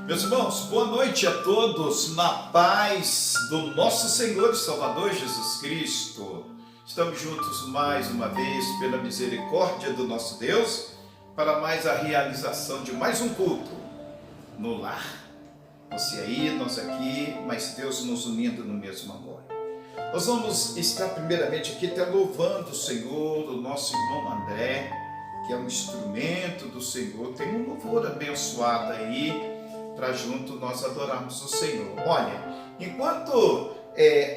Meus irmãos, boa noite a todos, na paz do nosso Senhor e Salvador Jesus Cristo. Estamos juntos mais uma vez pela misericórdia do nosso Deus, para mais a realização de mais um culto no lar. Você aí, nós aqui, mas Deus nos unindo no mesmo amor. Nós vamos estar primeiramente aqui até louvando o Senhor, o nosso irmão André, que é um instrumento do Senhor. Tem um louvor abençoado aí, para junto nós adorarmos o Senhor. Olha, enquanto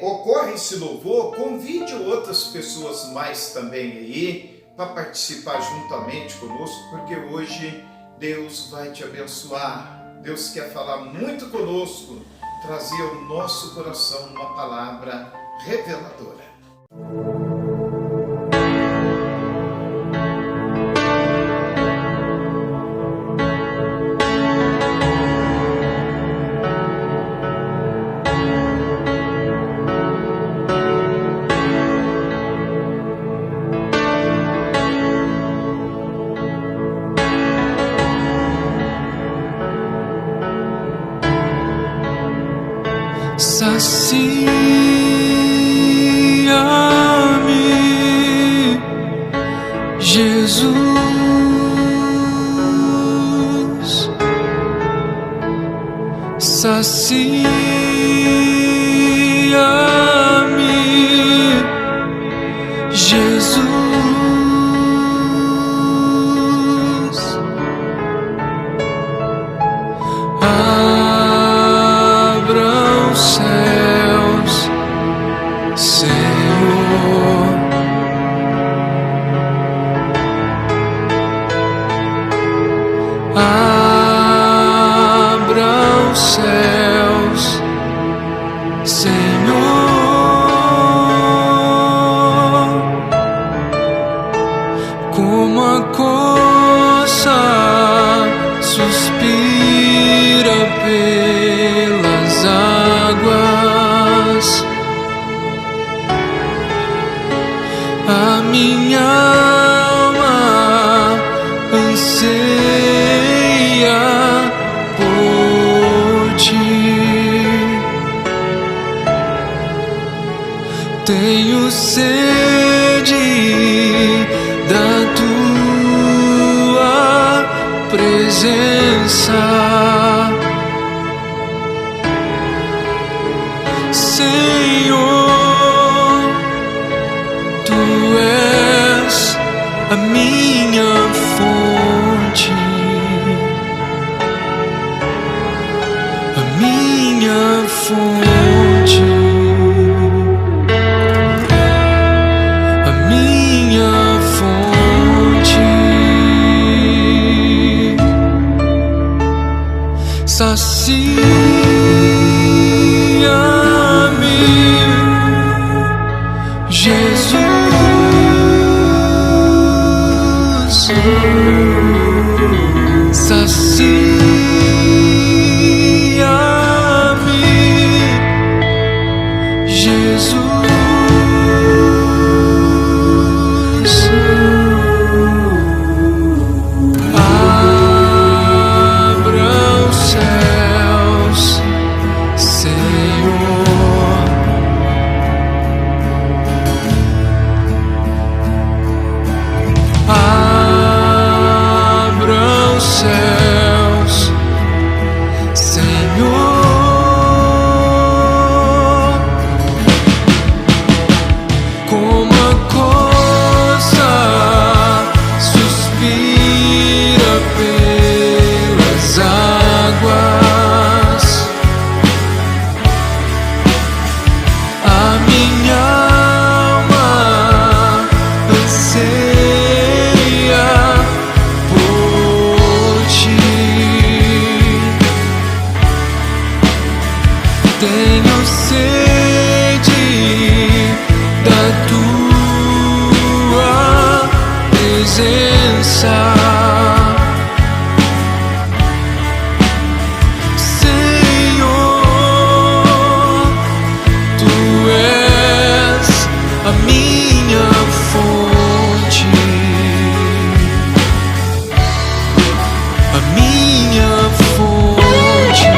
ocorre esse louvor, convide outras pessoas mais também aí, para participar juntamente conosco, porque hoje Deus vai te abençoar. Deus quer falar muito conosco, trazer ao nosso coração uma palavra reveladora. Sacia-me, Jesus, sacia-me, Jesus, abra os céus, Senhor, abra os céus, Senhor, como a coça suspira pelas águas, a minha alma anseia por ti. Tenho sede da tua presença, Senhor. Tu és a minha fonte, a minha fonte, a minha fonte. Sacia-me, Jesus, sacia-me, Jesus, abra os céus, Senhor, abra os céus, Senhor, como a coça suspira pelas águas, a minha alma anseia por ti. Tenho sede da tua presença, Senhor. Tu és a minha fonte, a minha fonte.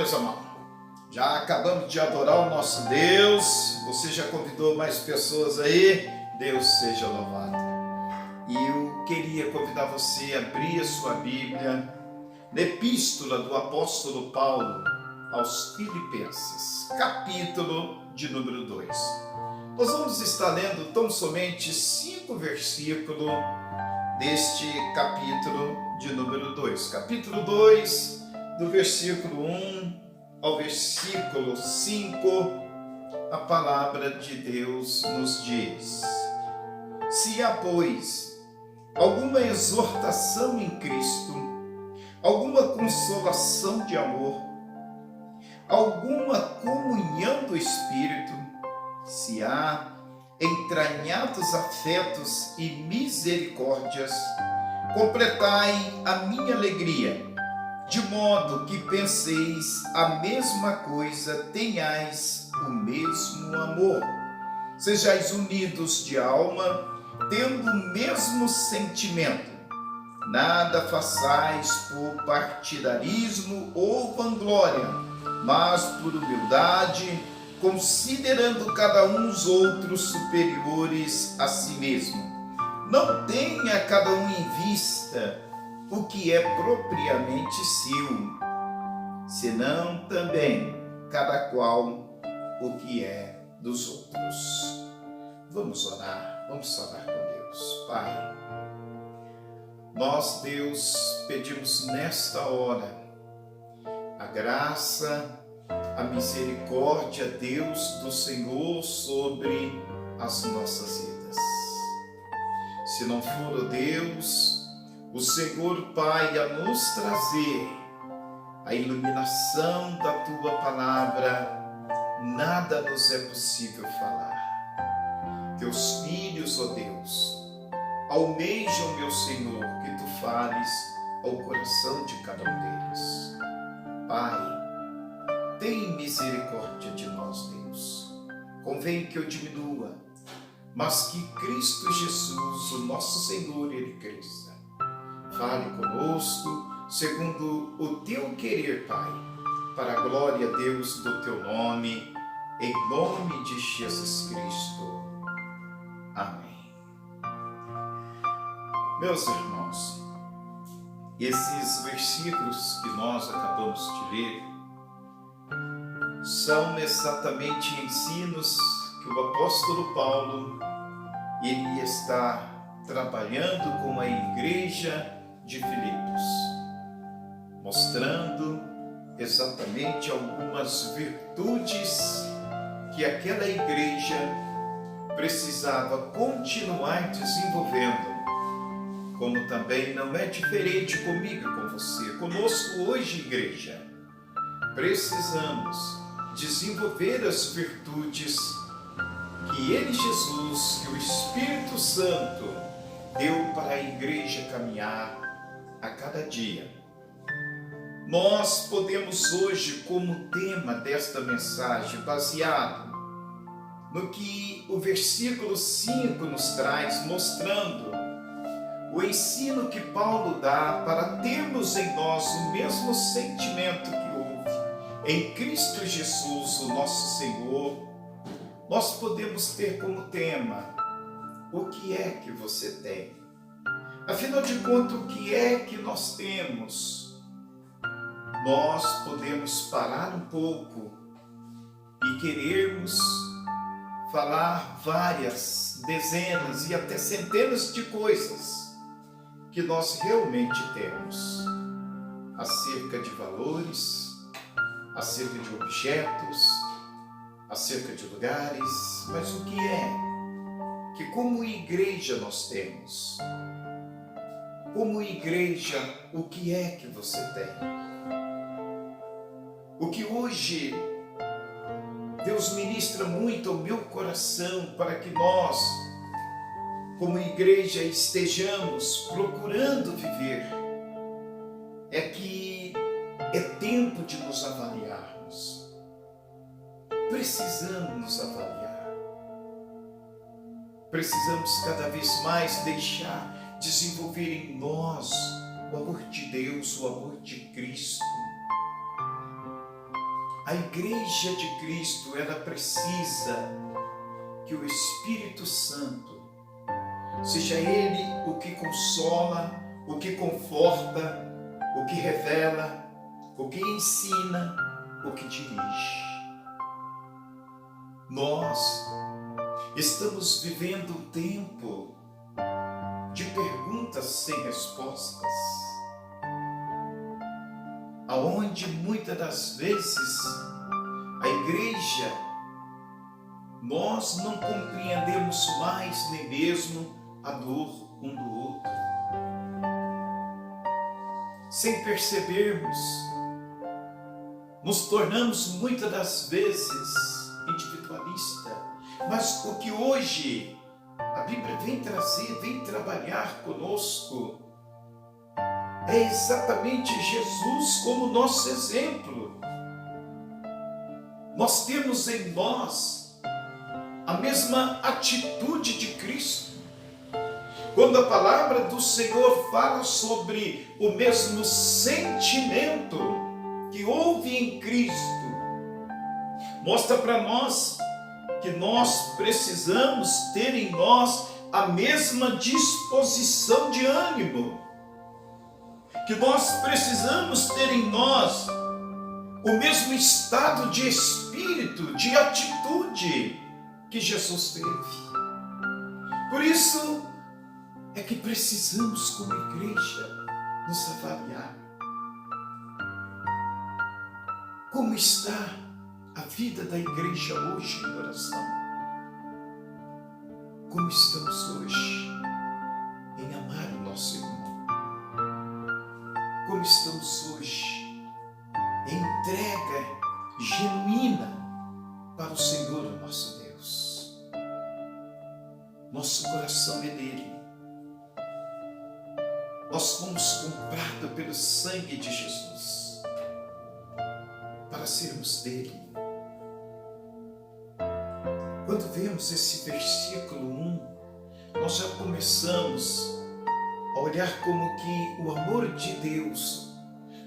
meus amados? Já acabamos de adorar o nosso Deus. Você já convidou mais pessoas aí? Deus seja louvado. E eu queria convidar você a abrir a sua Bíblia na Epístola do Apóstolo Paulo aos Filipenses, capítulo de número 2. Nós vamos estar lendo tão somente 5 versículos deste capítulo de número 2. Capítulo 2, do versículo 1 ao versículo 5, a palavra de Deus nos diz: Se há, pois, alguma exortação em Cristo, alguma consolação de amor, alguma comunhão do Espírito, se há entranhados afetos e misericórdias, completai a minha alegria, de modo que penseis a mesma coisa, tenhais o mesmo amor, sejais unidos de alma, tendo o mesmo sentimento. Nada façais por partidarismo ou vanglória, mas por humildade, considerando cada um os outros superiores a si mesmo. Não tenha cada um em vista o que é propriamente seu, senão também cada qual o que é dos outros. Vamos orar com Deus. Pai, nós, Deus, pedimos nesta hora a graça, a misericórdia, Deus, do Senhor sobre as nossas vidas. Se não for, ó Deus, o Senhor, Pai, a nos trazer a iluminação da Tua palavra, nada nos é possível falar. Teus filhos, ó Deus, almejam, meu Senhor, que Tu fales ao coração de cada um deles. Pai, tem misericórdia de nós, Deus. Convém que eu diminua, mas que Cristo Jesus, o nosso Senhor, Ele cresça. Fale conosco, segundo o Teu querer, Pai, para a glória, Deus, do Teu nome, em nome de Jesus Cristo. Amém. Meus irmãos, esses versículos que nós acabamos de ler são exatamente ensinos que o apóstolo Paulo ele está trabalhando com a igreja de Filipos, mostrando exatamente algumas virtudes que aquela igreja precisava continuar desenvolvendo, como também não é diferente comigo e com você, conosco hoje, igreja. Precisamos desenvolver as virtudes que Ele, Jesus, que o Espírito Santo deu para a igreja caminhar a cada dia. Nós podemos hoje, como tema desta mensagem, baseado no que o versículo 5 nos traz, mostrando o ensino que Paulo dá para termos em nós o mesmo sentimento que houve em Cristo Jesus, o nosso Senhor. Nós podemos ter como tema: o que é que você tem? Afinal de contas, o que é que nós temos? Nós podemos parar um pouco e querermos falar várias, dezenas e até centenas de coisas que nós realmente temos, acerca de valores, acerca de objetos, acerca de lugares, mas o que é que como igreja nós temos? Como igreja, o que é que você tem? O que hoje Deus ministra muito ao meu coração para que nós, como igreja, estejamos procurando viver, é que é tempo de nos avaliarmos. Precisamos nos avaliar. Precisamos cada vez mais deixar desenvolver em nós o amor de Deus, o amor de Cristo. A igreja de Cristo, ela precisa que o Espírito Santo seja Ele o que consola, o que conforta, o que revela, o que ensina, o que dirige. Nós estamos vivendo um tempo de perguntas sem respostas, aonde muitas das vezes a igreja, nós não compreendemos mais nem mesmo a dor um do outro. Sem percebermos, nos tornamos muitas das vezes individualista. Mas o que hoje a Bíblia vem trazer, vem trabalhar conosco, é exatamente Jesus como nosso exemplo. Nós temos em nós a mesma atitude de Cristo. Quando a palavra do Senhor fala sobre o mesmo sentimento que houve em Cristo, mostra para nós que nós precisamos ter em nós a mesma disposição de ânimo, que nós precisamos ter em nós o mesmo estado de espírito, de atitude que Jesus teve. Por isso é que precisamos, como igreja, nos avaliar. Como está a vida da igreja hoje em oração? Como estamos hoje em amar o nosso irmão? Como estamos hoje em entrega genuína para o Senhor, o nosso Deus? Nosso coração é dele. Nós fomos comprados pelo sangue de Jesus para sermos dele. Quando vemos esse versículo 1, nós já começamos a olhar como que o amor de Deus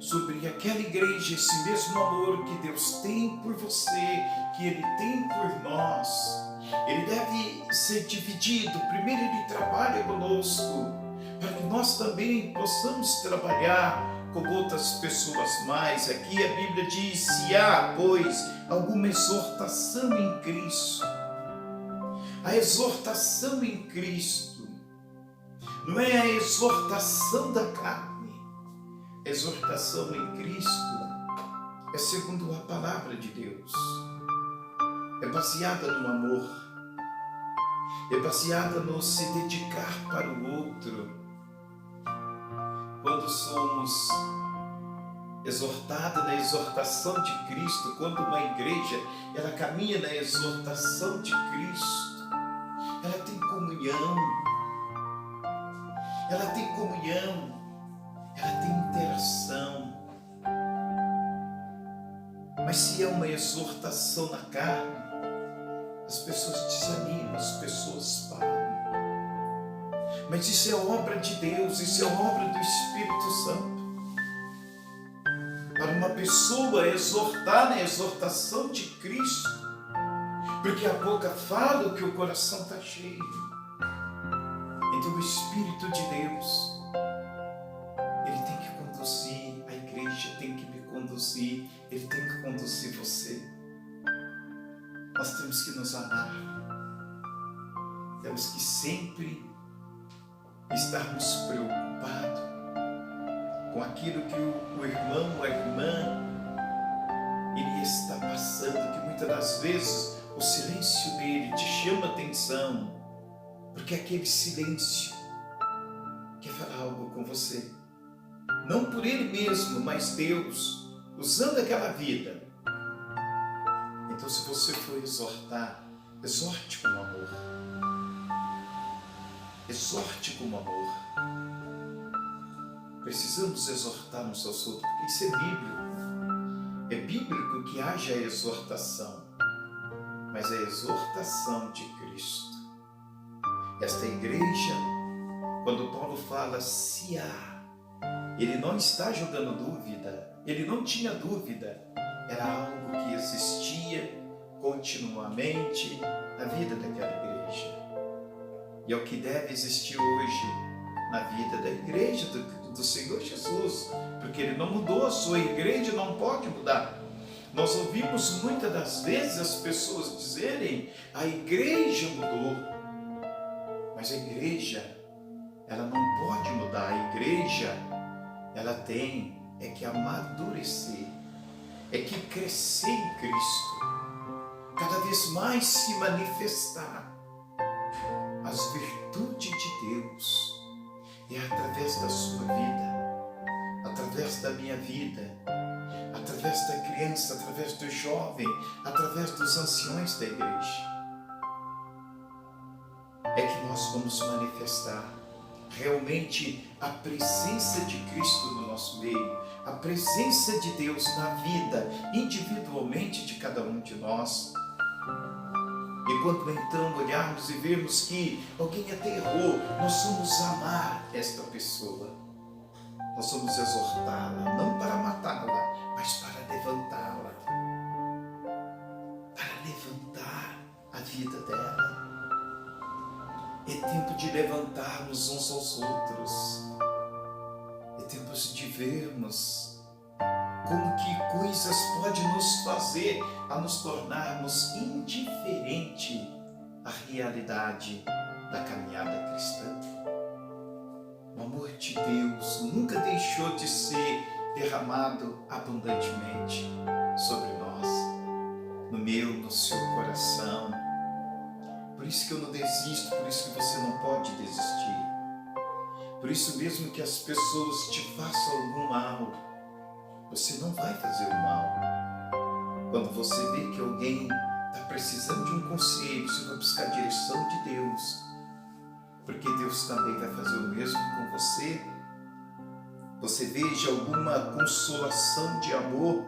sobre aquela igreja, esse mesmo amor que Deus tem por você, que Ele tem por nós, Ele deve ser dividido. Primeiro Ele trabalha conosco, para que nós também possamos trabalhar com outras pessoas mais. Aqui a Bíblia diz: se há, pois, alguma exortação em Cristo. A exortação em Cristo não é a exortação da carne. A exortação em Cristo é segundo a palavra de Deus. É baseada no amor. É baseada no se dedicar para o outro. Quando somos exortados na exortação de Cristo, quando uma igreja ela caminha na exortação de Cristo, ela tem comunhão, ela tem interação. Mas se é uma exortação na carne, as pessoas desanimam, as pessoas param. Mas isso é obra de Deus, isso é obra do Espírito Santo. Para uma pessoa exortar na exortação de Cristo, porque a boca fala o que o coração está cheio. Então o Espírito de Deus, Ele tem que conduzir a igreja, tem que me conduzir, Ele tem que conduzir você. Nós temos que nos amar. Temos que sempre estarmos preocupados com aquilo que o irmão ou a irmã ele está passando, que muitas das vezes o silêncio dele te chama atenção, porque aquele silêncio quer falar algo com você. Não por ele mesmo, mas Deus usando aquela vida. Então, se você for exortar, exorte com amor. Exorte com amor. Precisamos exortar uns aos outros, porque isso é bíblico. É bíblico que haja a exortação, mas a exortação de Cristo. Esta igreja, quando Paulo fala se há, ele não está jogando dúvida, ele não tinha dúvida, era algo que existia continuamente na vida daquela igreja. E é o que deve existir hoje na vida da igreja do Senhor Jesus, porque Ele não mudou, a sua igreja não pode mudar. Nós ouvimos muitas das vezes as pessoas dizerem: a igreja mudou, mas a igreja, ela não pode mudar. A igreja, ela tem que amadurecer, que crescer em Cristo, cada vez mais se manifestar as virtudes de Deus. E é através da sua vida, através da minha vida, através da criança, através do jovem, através dos anciões da igreja, que nós vamos manifestar realmente a presença de Cristo no nosso meio, a presença de Deus na vida individualmente de cada um de nós. E quando então olharmos e vermos que alguém até errou, nós vamos amar esta pessoa, nós vamos exortá-la, não para matá-la, mas para levantá-la, para levantar a vida dela. É tempo de levantarmos uns aos outros, é tempo de vermos como que coisas podem nos fazer a nos tornarmos indiferente à realidade da caminhada cristã. O amor de Deus nunca deixou de ser derramado abundantemente sobre nós, no meu, no seu coração. Por isso que eu não desisto, por isso que você não pode desistir. Por isso mesmo que as pessoas te façam algum mal, você não vai fazer o mal. Quando você vê que alguém está precisando de um conselho, você vai buscar a direção de Deus, porque Deus também vai fazer o mesmo com você. Você veja alguma consolação de amor,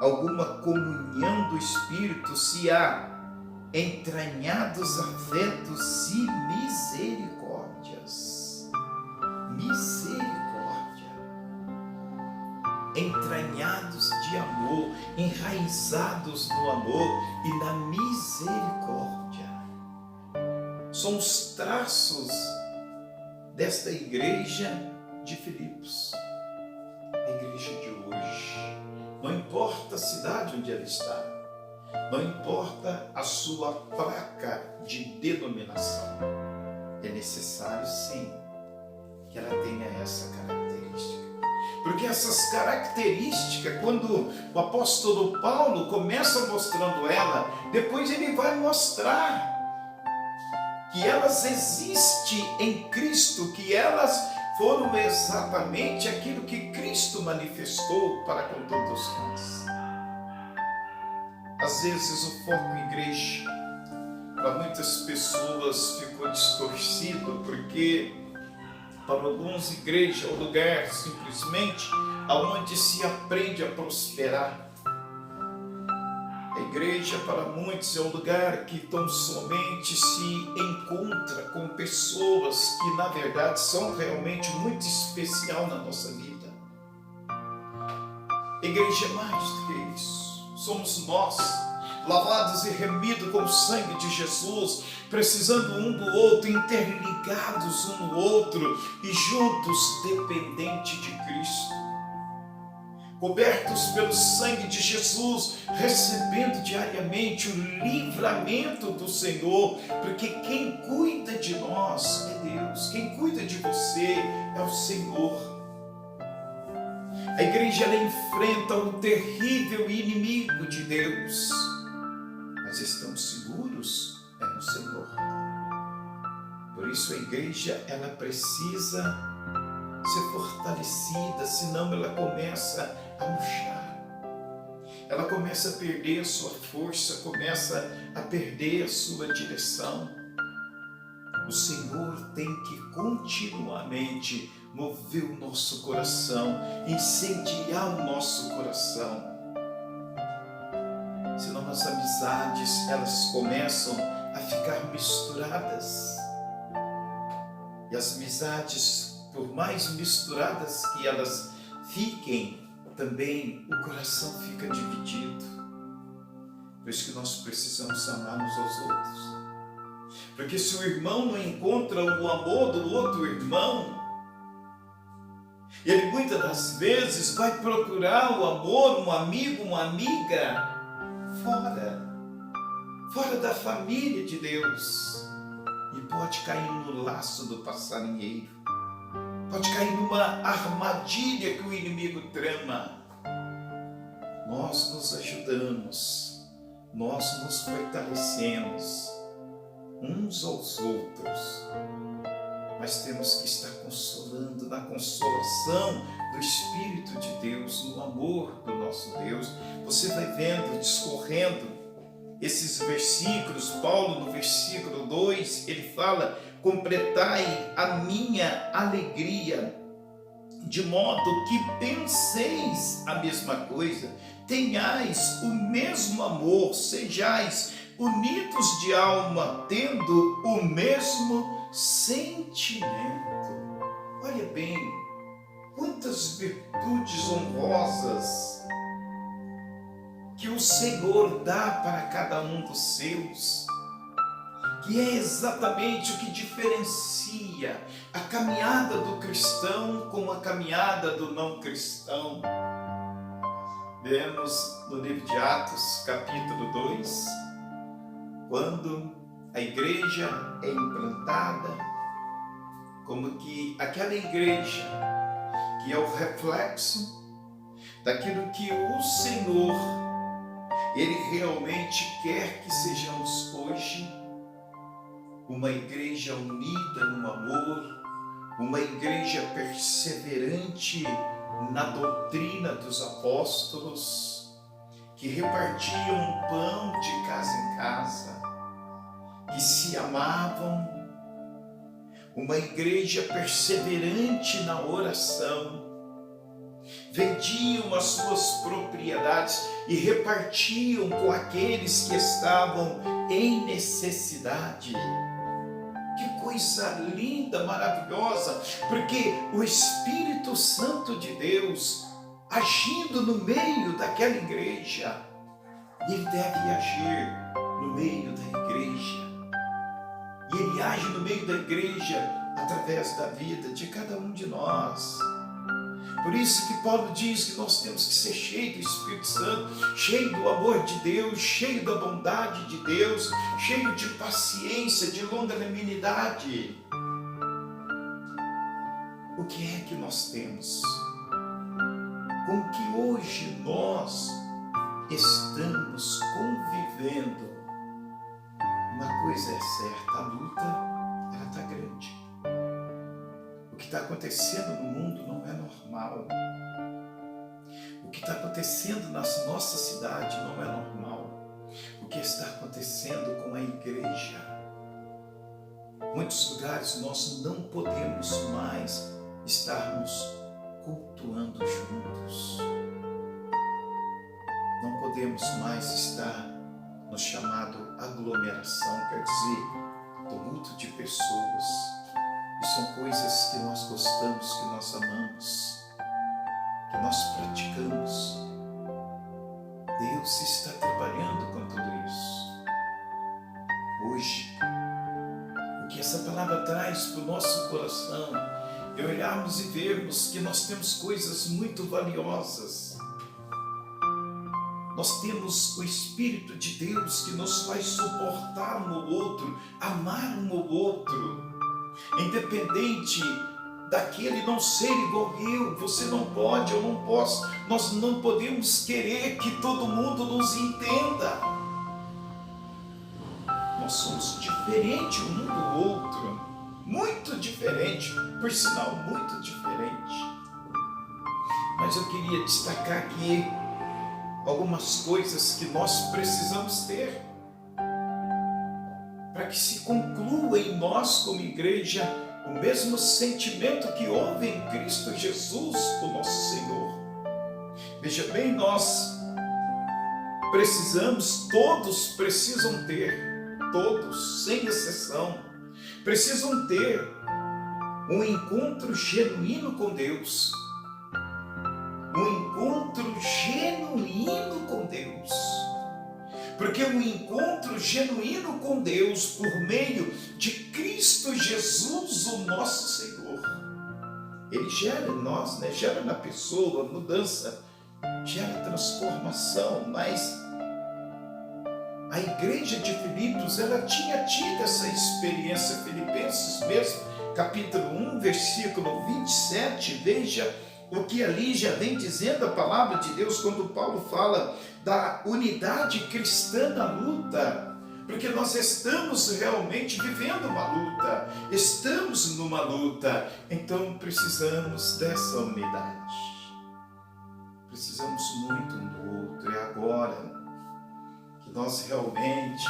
alguma comunhão do Espírito, se há entranhados afetos e misericórdias. Misericórdia. Entranhados de amor, enraizados no amor e na misericórdia. São os traços desta igreja de Filipos, a igreja de hoje. Não importa a cidade onde ela está, não importa a sua placa de denominação, é necessário sim que ela tenha essa característica. Porque essas características, quando o apóstolo Paulo começa mostrando ela, depois ele vai mostrar que elas existem em Cristo, que elas foram exatamente aquilo que Cristo manifestou para com todos nós. Às vezes o foco igreja, para muitas pessoas, ficou distorcido, porque para alguns igreja é o lugar simplesmente onde se aprende a prosperar. A igreja para muitos é um lugar que tão somente se encontra com pessoas que na verdade são realmente muito especial na nossa vida. A igreja é mais do que isso. Somos nós, lavados e remidos com o sangue de Jesus, precisando um do outro, interligados um no outro e juntos dependentes de Cristo, cobertos pelo sangue de Jesus, recebendo diariamente o livramento do Senhor, porque quem cuida de nós é Deus, quem cuida de você é o Senhor. A igreja ela enfrenta o terrível inimigo de Deus, mas estamos seguros no Senhor. Por isso a igreja ela precisa ser fortalecida, senão ela começa a murchar. Ela começa a perder a sua força, começa a perder a sua direção. O Senhor tem que continuamente mover o nosso coração, incendiar o nosso coração. Senão as amizades, elas começam a ficar misturadas. E as amizades, por mais misturadas que elas fiquem, também o coração fica dividido. Por isso que nós precisamos amar uns aos outros. Porque se o irmão não encontra o amor do outro irmão, ele muitas das vezes vai procurar o amor, um amigo, uma amiga, fora da família de Deus. E pode cair no laço do passarinheiro. Pode cair numa armadilha que o inimigo trama. Nós nos ajudamos, nós nos fortalecemos uns aos outros, mas temos que estar consolando na consolação do Espírito de Deus, no amor do nosso Deus. Você vai vendo, discorrendo esses versículos. Paulo, no versículo 2, ele fala: completai a minha alegria, de modo que penseis a mesma coisa, tenhais o mesmo amor, sejais unidos de alma, tendo o mesmo sentimento. Olha bem, quantas virtudes honrosas que o Senhor dá para cada um dos seus, que é exatamente o que diferencia a caminhada do cristão com a caminhada do não cristão. Vemos no livro de Atos, capítulo 2, quando a igreja é implantada, como que aquela igreja que é o reflexo daquilo que o Senhor, Ele realmente quer que sejamos hoje, uma igreja unida no amor, uma igreja perseverante na doutrina dos apóstolos, que repartiam pão de casa em casa, que se amavam, uma igreja perseverante na oração, vendiam as suas propriedades e repartiam com aqueles que estavam em necessidade. Que coisa linda, maravilhosa, porque o Espírito Santo de Deus, agindo no meio daquela igreja, ele deve agir no meio da igreja. E ele age no meio da igreja através da vida de cada um de nós. Por isso que Paulo diz que nós temos que ser cheios do Espírito Santo, cheio do amor de Deus, cheio da bondade de Deus, cheio de paciência, de longanimidade. O que é que nós temos? Com que hoje nós estamos convivendo? Uma coisa é certa, a luta, ela está grande. O que está acontecendo no mundo não é normal. O que está acontecendo na nossa cidade não é normal. O que está acontecendo com a igreja? Muitos lugares nós não podemos mais estarmos cultuando juntos. Não podemos mais estar no chamado aglomeração, quer dizer, tumulto de pessoas. E são coisas que nós gostamos, que nós amamos, que nós praticamos. Deus está trabalhando com tudo isso. Hoje, o que essa palavra traz para o nosso coração é olharmos e vermos que nós temos coisas muito valiosas. Nós temos o Espírito de Deus que nos faz suportar um ao outro, amar um ao outro. Independente daquele não ser igual eu, você não pode, eu não posso, nós não podemos querer que todo mundo nos entenda. Nós somos diferentes um do outro, muito diferente, por sinal, muito diferente. Mas eu queria destacar aqui algumas coisas que nós precisamos ter para que se conclua em nós como igreja o mesmo sentimento que houve em Cristo Jesus, o nosso Senhor. Veja bem, nós precisamos, todos precisam ter, todos, sem exceção, precisam ter um encontro genuíno com Deus. Um encontro genuíno com Deus. Porque o encontro genuíno com Deus por meio de Cristo Jesus, o nosso Senhor, ele gera em nós, né? Gera na pessoa mudança, gera transformação. Mas a igreja de Filipos, ela tinha tido essa experiência. Filipenses mesmo, capítulo 1, versículo 27, veja o que ali já vem dizendo a palavra de Deus, quando Paulo fala da unidade cristã na luta, porque nós estamos realmente vivendo uma luta, estamos numa luta, então precisamos dessa unidade, precisamos muito um do outro. É agora que nós realmente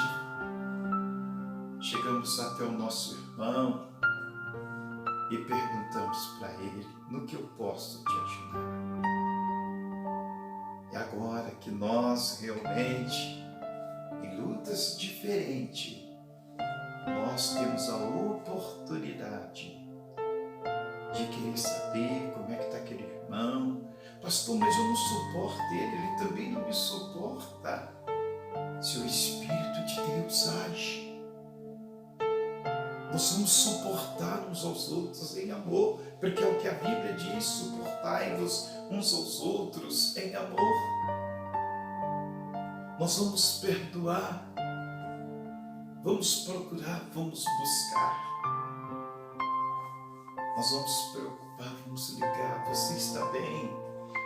chegamos até o nosso irmão e perguntamos para ele: no que eu posso te ajudar? É agora que nós realmente, em lutas diferentes, nós temos a oportunidade de querer saber como é que está aquele irmão. Pastor, mas eu não suporto ele também não me suporta. Se o Espírito de Deus age, nós vamos suportar uns aos outros em amor, porque é o que a Bíblia diz: suportai-vos uns aos outros em amor. Nós vamos perdoar, vamos procurar, vamos buscar. Nós vamos se preocupar, vamos ligar: você está bem?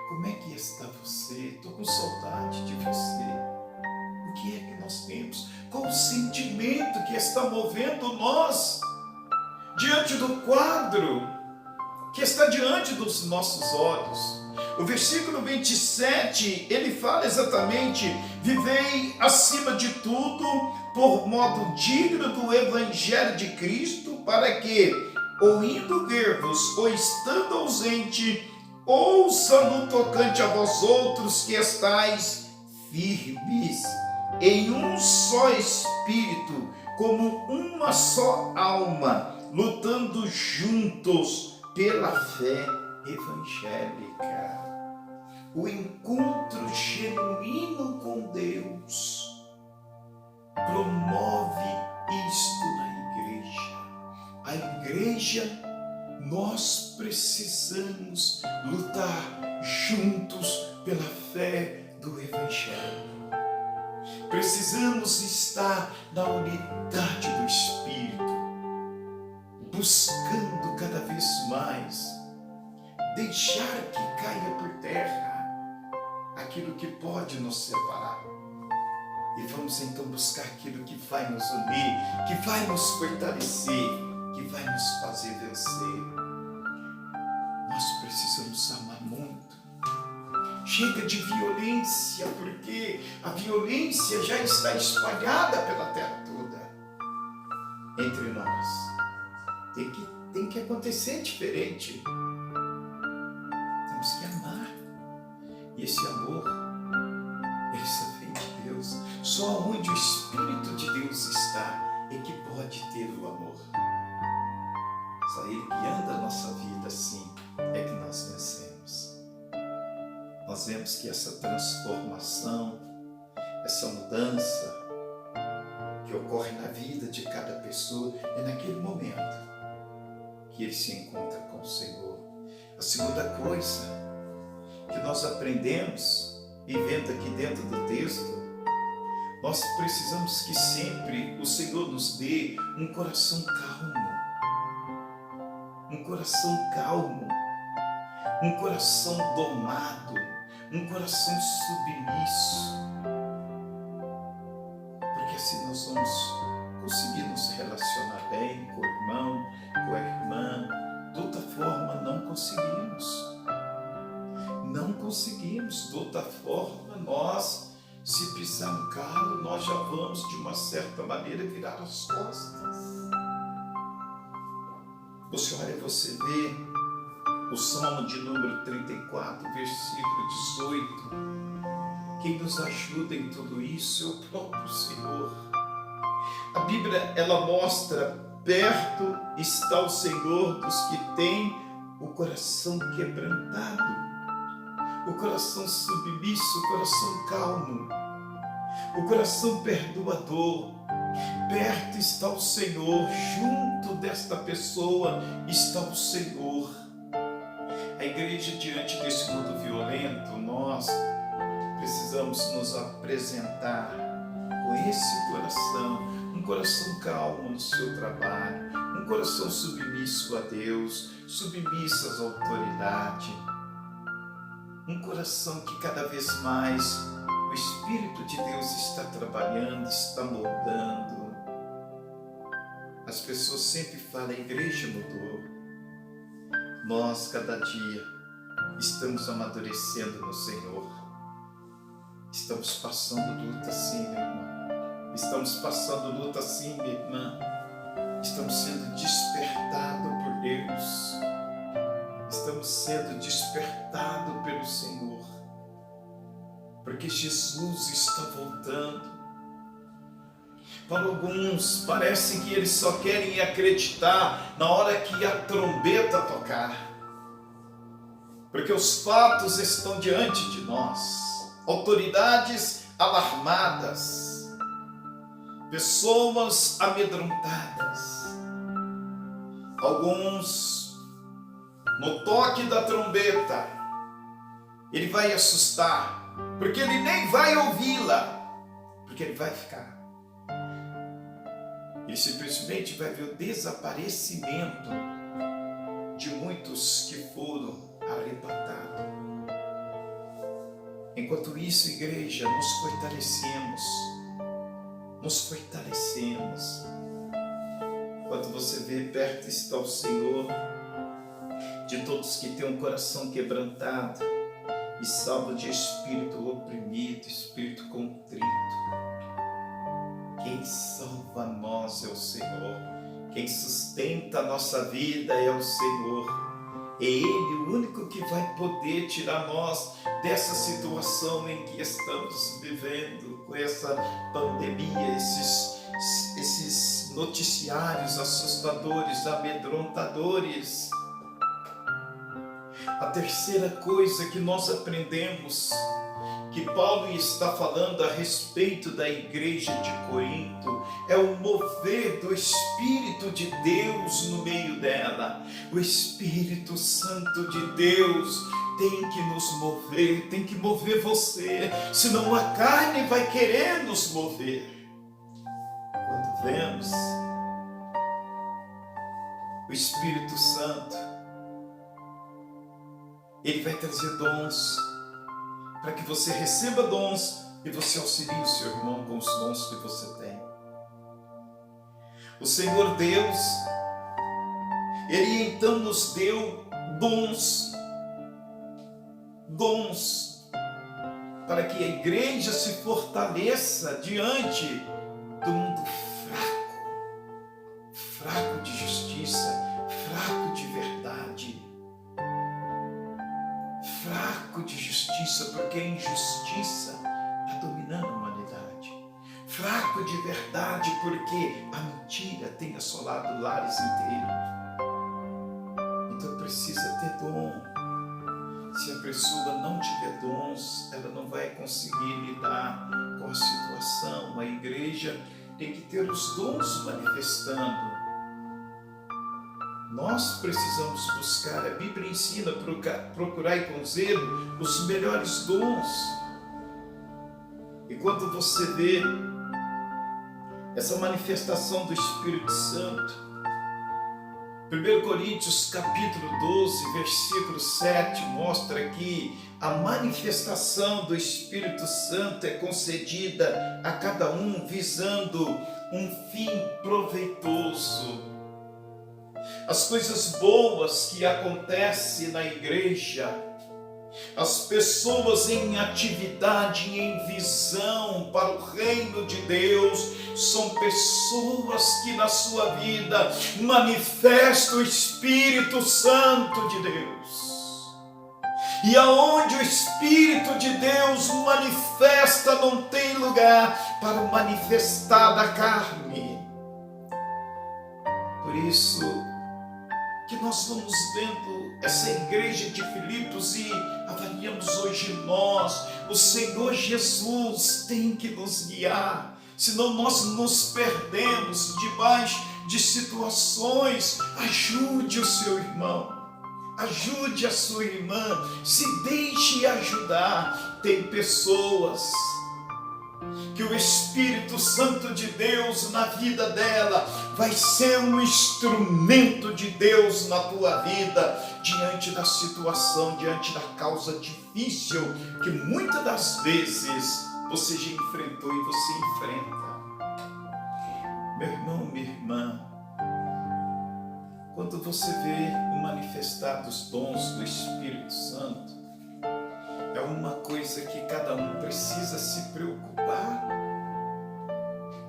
Como é que está você? Estou com saudade de você. O que é que nós temos? Qual o sentimento que está movendo nós diante do quadro que está diante dos nossos olhos? O versículo 27, ele fala exatamente: vivei acima de tudo por modo digno do Evangelho de Cristo, para que, ou indo ver-vos, ou estando ausente, ouça no tocante a vós outros que estáis firmes em um só espírito, como uma só alma, lutando juntos pela fé evangélica. O encontro genuíno com Deus promove isto na igreja. A igreja, nós precisamos lutar juntos pela fé do evangelho. Precisamos estar na unidade do Espírito, buscando cada vez mais deixar que caia por terra aquilo que pode nos separar. E vamos então buscar aquilo que vai nos unir, que vai nos fortalecer, que vai nos fazer vencer. Nós precisamos amar muito. Chega de violência, porque a violência já está espalhada pela terra toda entre nós. Tem que acontecer diferente. Temos que amar. E esse amor, ele só vem de Deus. Só onde o Espírito de Deus está é que pode ter o amor. Só Ele guiando a nossa vida assim é que nós vencemos. Nós vemos que essa transformação, essa mudança que ocorre na vida de cada pessoa é naquele momento que ele se encontra com o Senhor. A segunda coisa que nós aprendemos, e vendo aqui dentro do texto, nós precisamos que sempre o Senhor nos dê um coração calmo. Um coração calmo, um coração domado, um coração submisso. Porque assim nós vamos conseguir nos relacionar bem com o irmão, com a irmã. De outra forma, não conseguimos. Não conseguimos. De outra forma, nós, se pisar no calo, nós já vamos, de uma certa maneira, virar as costas. Você olha, você vê o Salmo de número 34, versículo 18. Quem nos ajuda em tudo isso é o próprio Senhor. A Bíblia, ela mostra: perto está o Senhor dos que têm o coração quebrantado, o coração submisso, o coração calmo. o coração perdoador. Perto está o Senhor, junto desta pessoa está o Senhor. A igreja, diante desse mundo violento, nós precisamos nos apresentar com esse coração, um coração calmo no seu trabalho, um coração submisso a Deus, submisso às autoridades, um coração que cada vez mais o Espírito de Deus está trabalhando, está moldando. As pessoas sempre falam, a igreja mudou. Nós, cada dia, estamos amadurecendo no Senhor. Estamos passando luta sim, meu irmão. Estamos passando luta sim, minha irmã. Estamos sendo despertados por Deus. Estamos sendo despertados pelo Senhor. Porque Jesus está voltando. Para alguns, parece que eles só querem acreditar na hora que a trombeta tocar. Porque os fatos estão diante de nós. Autoridades alarmadas. Pessoas amedrontadas. Alguns, no toque da trombeta, ele vai assustar. Porque ele nem vai ouvi-la. Porque ele vai ficar. Ele simplesmente vai ver o desaparecimento de muitos que foram arrebatados. Enquanto isso, igreja, nos fortalecemos. Quando você vê, perto está o Senhor, de todos que têm um coração quebrantado e salvo de espírito oprimido, espírito contrito. Quem salva nós é o Senhor. Quem sustenta a nossa vida é o Senhor. É Ele o único que vai poder tirar nós dessa situação em que estamos vivendo, com essa pandemia, esses noticiários assustadores, amedrontadores. A terceira coisa que nós aprendemos, que Paulo está falando a respeito da igreja de Corinto, é o mover do Espírito de Deus no meio dela. O Espírito Santo de Deus tem que nos mover, tem que mover você, senão a carne vai querer nos mover. Quando vemos o Espírito Santo, ele vai trazer dons, para que você receba dons e você auxilie o seu irmão com os dons que você tem. O Senhor Deus, Ele então nos deu dons para que a igreja se fortaleça diante do mundo fraco de justiça, fraco de verdade. Fraco de justiça, porque a injustiça está dominando a humanidade. Fraco de verdade, porque a mentira tem assolado lares inteiros. Então precisa ter dom. Se a pessoa não tiver dons, ela não vai conseguir lidar com a situação. A igreja tem que ter os dons manifestando. Nós precisamos buscar, a Bíblia ensina, procurar com zelo os melhores dons. E quando você vê essa manifestação do Espírito Santo, 1 Coríntios capítulo 12, versículo 7, mostra que a manifestação do Espírito Santo é concedida a cada um visando um fim proveitoso. As coisas boas que acontecem na igreja, as pessoas em atividade, em visão para o reino de Deus, são pessoas que na sua vida manifestam o Espírito Santo de Deus. E aonde o Espírito de Deus manifesta, não tem lugar para o manifestar da carne. Por isso que nós vamos vendo essa igreja de Filipos e avaliamos hoje nós, o Senhor Jesus tem que nos guiar, senão nós nos perdemos debaixo de situações. Ajude o seu irmão, ajude a sua irmã, se deixe ajudar. Tem pessoas que o Espírito Santo de Deus na vida dela vai ser um instrumento de Deus na tua vida, diante da situação, diante da causa difícil que muitas das vezes você já enfrentou e você enfrenta. Meu irmão, minha irmã, quando você vê o manifestar dos dons do Espírito Santo, é uma coisa que cada um precisa se preocupar.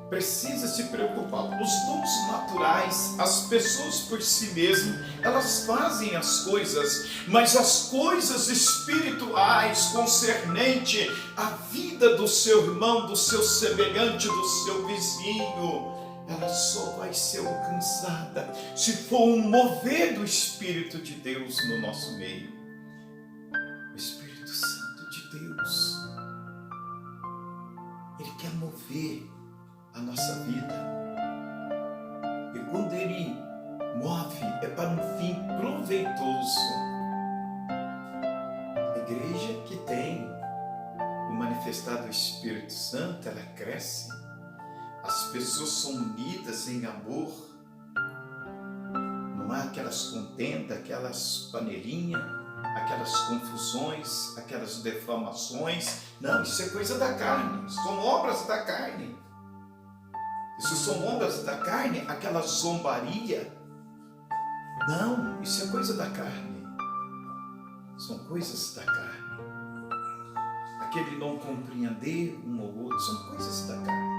Precisa se preocupar. Os dons naturais, as pessoas por si mesmas, elas fazem as coisas, mas as coisas espirituais concernente à vida do seu irmão, do seu semelhante, do seu vizinho, ela só vai ser alcançada se for um mover do Espírito de Deus no nosso meio. O Espírito Santo de Deus, Ele quer mover a nossa vida. E quando Ele move, é para um fim proveitoso. A igreja que tem o manifestar do Espírito Santo, ela cresce. As pessoas são unidas em amor. Não há aquelas contendas, aquelas panelinhas, aquelas confusões, aquelas defamações. Não, isso é coisa da carne, são obras da carne. Isso são obras da carne, aquela zombaria. Não, isso é coisa da carne. São coisas da carne. Aquele não compreender um ou outro, são coisas da carne.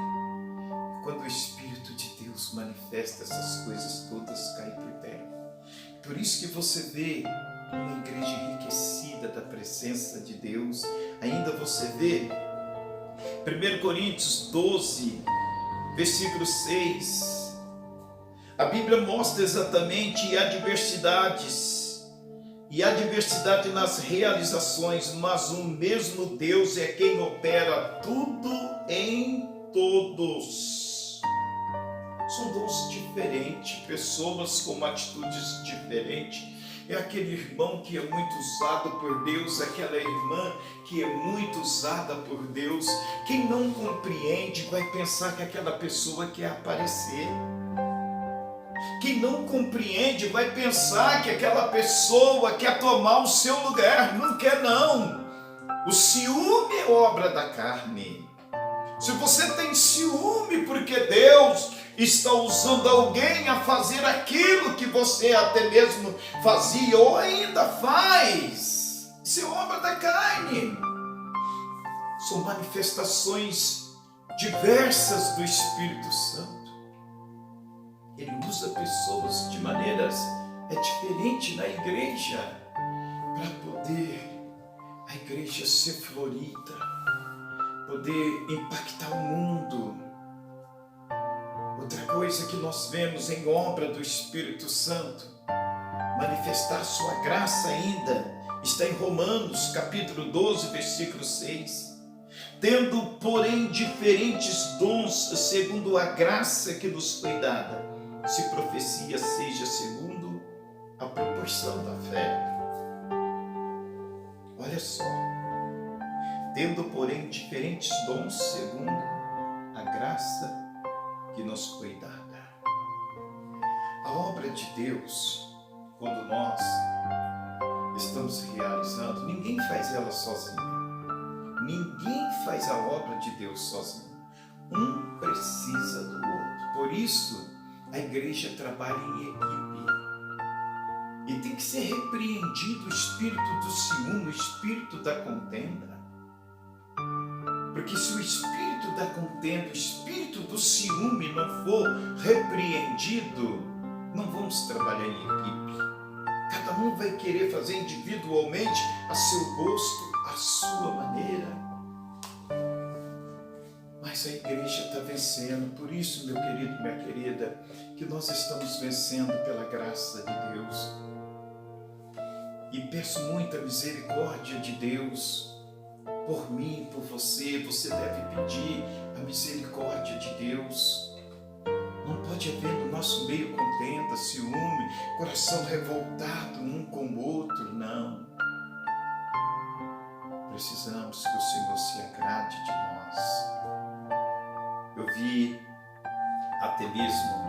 Quando o Espírito de Deus manifesta, essas coisas todas caem por terra. Por isso que você vê uma igreja enriquecida da presença de Deus. Ainda você vê 1 Coríntios 12, versículo 6. A Bíblia mostra exatamente adversidades, e há diversidade nas realizações, mas o mesmo Deus é quem opera tudo em todos. São dons diferentes, pessoas com atitudes diferentes. É aquele irmão que é muito usado por Deus, aquela irmã que é muito usada por Deus. Quem não compreende vai pensar que aquela pessoa quer aparecer. Quem não compreende vai pensar que aquela pessoa quer tomar o seu lugar. Não quer, não. O ciúme é obra da carne. Se você tem ciúme porque Deus está usando alguém a fazer aquilo que você até mesmo fazia ou ainda faz, isso é obra da carne. São manifestações diversas do Espírito Santo. Ele usa pessoas de maneiras diferentes na igreja para poder a igreja ser florida, poder impactar o mundo. Outra coisa que nós vemos em obra do Espírito Santo, manifestar sua graça ainda, está em Romanos capítulo 12, versículo 6. Tendo, porém, diferentes dons segundo a graça que nos foi dada, se profecia seja segundo a proporção da fé. Olha só. Tendo, porém, diferentes dons segundo a graça que nos foi dada. A obra de Deus, quando nós estamos realizando, ninguém faz ela sozinho. Ninguém faz a obra de Deus sozinho. Um precisa do outro. Por isso, a igreja trabalha em equipe. E tem que ser repreendido o espírito do ciúme, o espírito da contenda. Porque se o espírito da contenda, o espírito do ciúme não for repreendido, não vamos trabalhar em equipe. Cada um vai querer fazer individualmente a seu gosto, a sua maneira. Mas a igreja está vencendo. Por isso, meu querido, minha querida, que nós estamos vencendo pela graça de Deus. E peço muita misericórdia de Deus por mim, por você. Você deve pedir a misericórdia de Deus. Não pode haver no nosso meio contenda, ciúme, coração revoltado um com o outro, não. Precisamos que o Senhor se agrade de nós. Eu vi até mesmo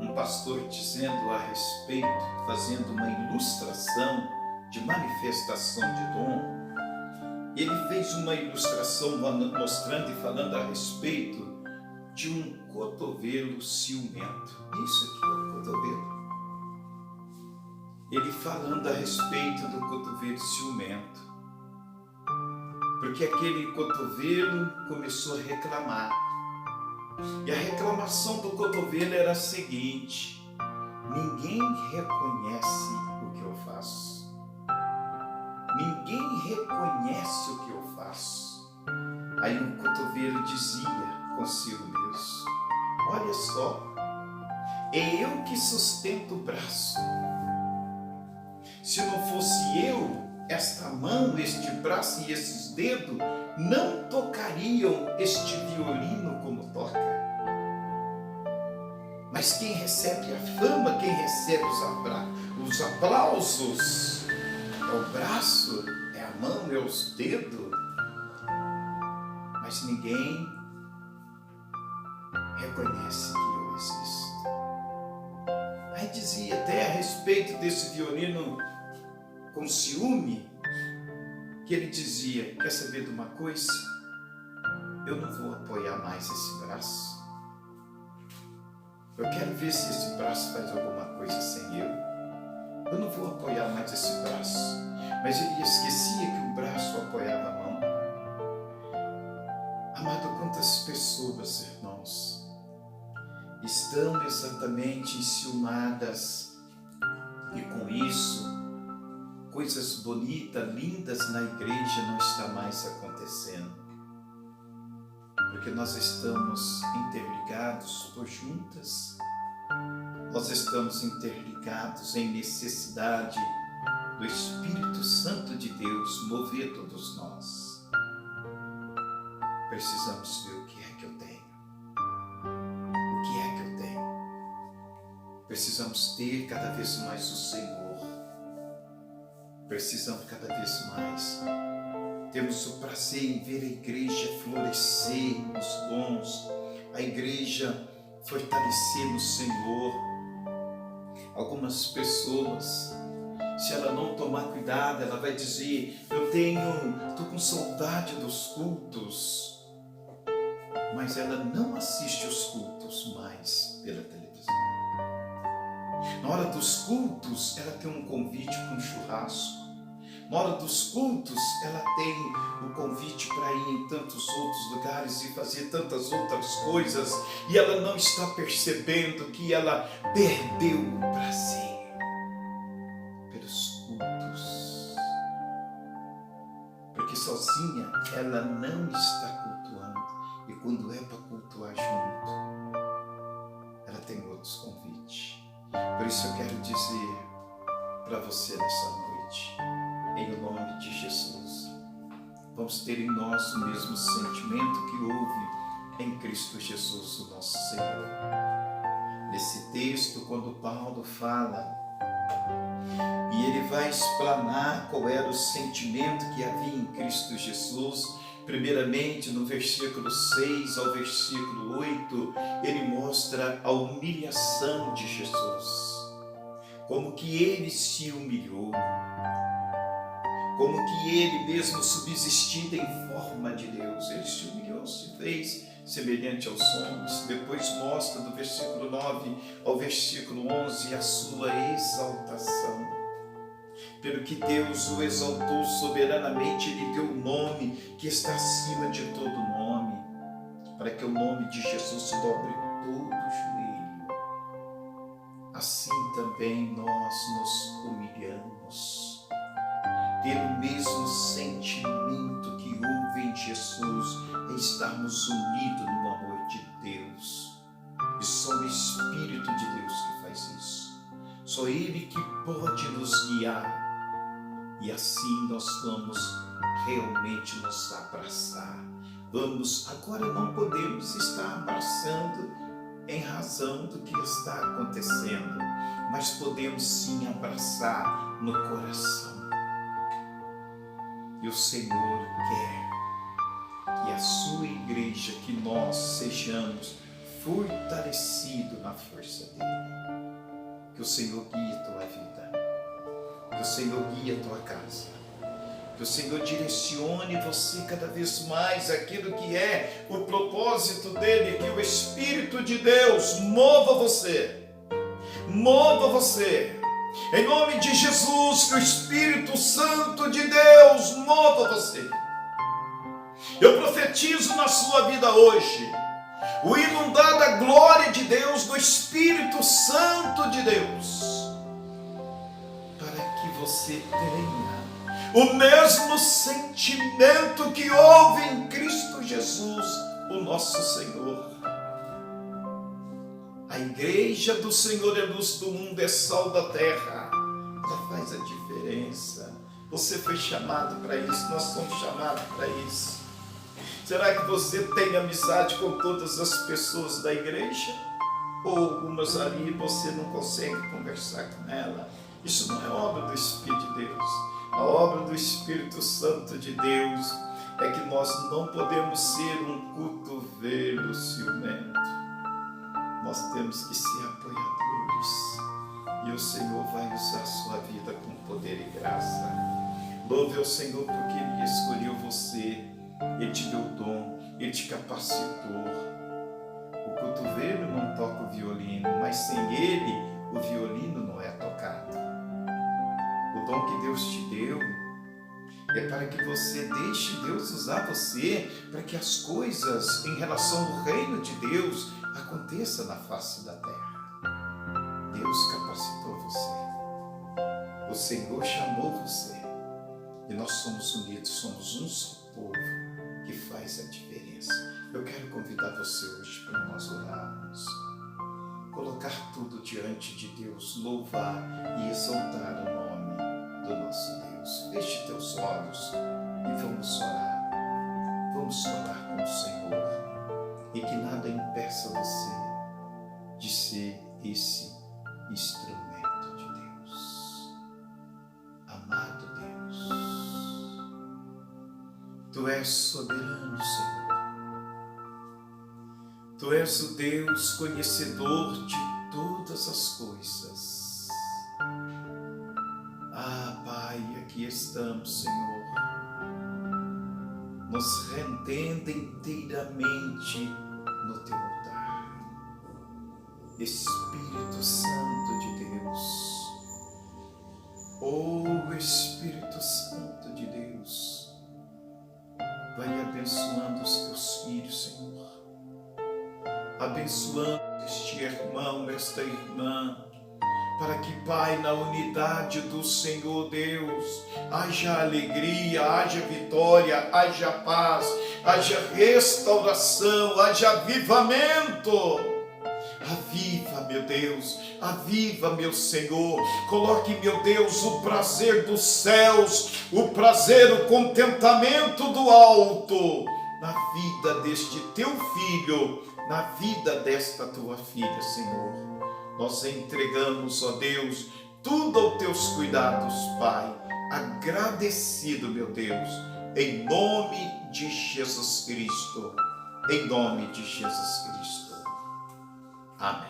um pastor dizendo a respeito, fazendo uma ilustração de manifestação de dom. Ele fez uma ilustração mostrando e falando a respeito de um cotovelo ciumento. Isso aqui é o cotovelo. Ele falando a respeito do cotovelo ciumento. Porque aquele cotovelo começou a reclamar. E a reclamação do cotovelo era a seguinte: ninguém reconhece o que eu faço. Ninguém reconhece o que eu faço. Aí o cotovelo dizia consigo mesmo: olha só, é eu que sustento o braço. Se não fosse eu, esta mão, este braço e esses dedos não tocariam este violino como toca. Mas quem recebe a fama, quem recebe os aplausos, é o braço, é a mão, é os dedos. Mas ninguém reconhece que eu existo. Aí dizia até a respeito desse violino com ciúme, que ele dizia: quer saber de uma coisa? Eu não vou apoiar mais esse braço. Eu quero ver se esse braço faz alguma coisa sem eu. Eu não vou apoiar mais esse braço. Mas ele esquecia que o braço apoiava a mão. Amado, quantas pessoas, irmãos, estão exatamente enciumadas e com isso coisas bonitas, lindas na igreja não está mais acontecendo. Porque nós estamos interligados por juntas, nós estamos interligados em necessidade do Espírito Santo de Deus mover todos nós. Precisamos ver o que é que eu tenho. O que é que eu tenho? Precisamos ter cada vez mais o Senhor. Precisamos cada vez mais. Temos o prazer em ver a igreja florescer nos dons, a igreja fortalecer no Senhor. Algumas pessoas, se ela não tomar cuidado, ela vai dizer: estou com saudade dos cultos. Mas ela não assiste os cultos mais pela televisão. Na hora dos cultos, ela tem um convite para um churrasco. Na hora dos cultos, ela tem o convite para ir em tantos outros lugares e fazer tantas outras coisas. E ela não está percebendo que ela perdeu o prazer pelos cultos. Porque sozinha ela não está cultuando. E quando é para cultuar junto, ela tem outros convites. Por isso eu quero dizer para você nessa noite, em nome de Jesus, vamos ter em nós o mesmo sentimento que houve em Cristo Jesus, o nosso Senhor. Nesse texto, quando Paulo fala, e ele vai explanar qual era o sentimento que havia em Cristo Jesus, primeiramente no versículo 6 ao versículo 8, ele mostra a humilhação de Jesus. Como que ele se humilhou, como que ele mesmo subsistindo em forma de Deus, ele se humilhou, se fez semelhante aos homens. Depois mostra do versículo 9 ao versículo 11 a sua exaltação. Pelo que Deus o exaltou soberanamente, ele deu o nome que está acima de todo nome, para que o nome de Jesus se dobre todo o joelho. Assim também nós nos humilhamos, ter o mesmo sentimento que houve em Jesus, é estarmos unidos no amor de Deus. E só o Espírito de Deus que faz isso. Só Ele que pode nos guiar. E assim nós vamos realmente nos abraçar. Agora não podemos estar abraçando em razão do que está acontecendo, mas podemos sim abraçar no coração. E o Senhor quer que a sua igreja, que nós sejamos fortalecidos na força dele. Que o Senhor guie a tua vida, que o Senhor guie a tua casa, que o Senhor direcione você cada vez mais aquilo que é o propósito dele, que o Espírito de Deus mova você, em nome de Jesus, que o Espírito Santo de Deus mova você. Eu profetizo na sua vida hoje o inundar da glória de Deus, do Espírito Santo de Deus, para que você tenha o mesmo sentimento que houve em Cristo Jesus, o nosso Senhor. A igreja do Senhor é luz do mundo, é sal da terra. Ela faz a diferença. Você foi chamado para isso, nós somos chamados para isso. Será que você tem amizade com todas as pessoas da igreja? Ou algumas ali você não consegue conversar com ela? Isso não é obra do Espírito de Deus. A obra do Espírito Santo de Deus é que nós não podemos ser um cotovelo ciumento. Nós temos que ser apoiadores. E o Senhor vai usar a sua vida com poder e graça. Louve ao Senhor porque Ele escolheu você. Ele te deu o dom, Ele te capacitou. O cotovelo não toca o violino, mas sem ele, o violino não é tocado. O dom que Deus te deu é para que você deixe Deus usar você, para que as coisas em relação ao reino de Deus aconteçam na face da terra. Deus capacitou você. O Senhor chamou você. E nós somos unidos, somos um só povo que faz a diferença. Eu quero convidar você hoje para nós orarmos, colocar tudo diante de Deus, louvar e exaltar o nome do nosso Deus. Feche teus olhos e vamos orar. Vamos orar com o Senhor e que nada impeça você de ser esse instrumento de Deus. Amado Deus, Tu és soberano, Senhor. Tu és o Deus conhecedor de todas as coisas. Ah, Pai, aqui estamos, Senhor, nos rendendo inteiramente no Teu altar. Espírito Santo de Deus, oh Espírito Santo de Deus, vai abençoando os Teus filhos, Senhor, abençoando este irmão, esta irmã, para que, Pai, na unidade do Senhor Deus, haja alegria, haja vitória, haja paz, haja restauração, haja avivamento. Aviva, meu Deus, aviva, meu Senhor, coloque, meu Deus, o prazer dos céus, o prazer, o contentamento do alto na vida deste Teu filho, na vida desta Tua filha, Senhor. Nós entregamos, ó Deus, tudo aos Teus cuidados, Pai, agradecido, meu Deus, em nome de Jesus Cristo, em nome de Jesus Cristo. Amém.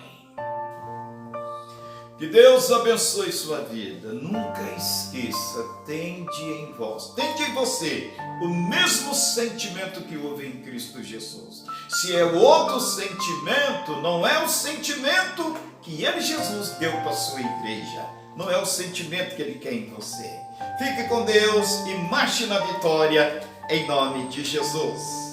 Que Deus abençoe sua vida. Nunca esqueça, tende em você o mesmo sentimento que houve em Cristo Jesus. Se é outro sentimento, não é o sentimento que Ele, Jesus, deu para a sua igreja. Não é o sentimento que Ele quer em você. Fique com Deus e marche na vitória, em nome de Jesus.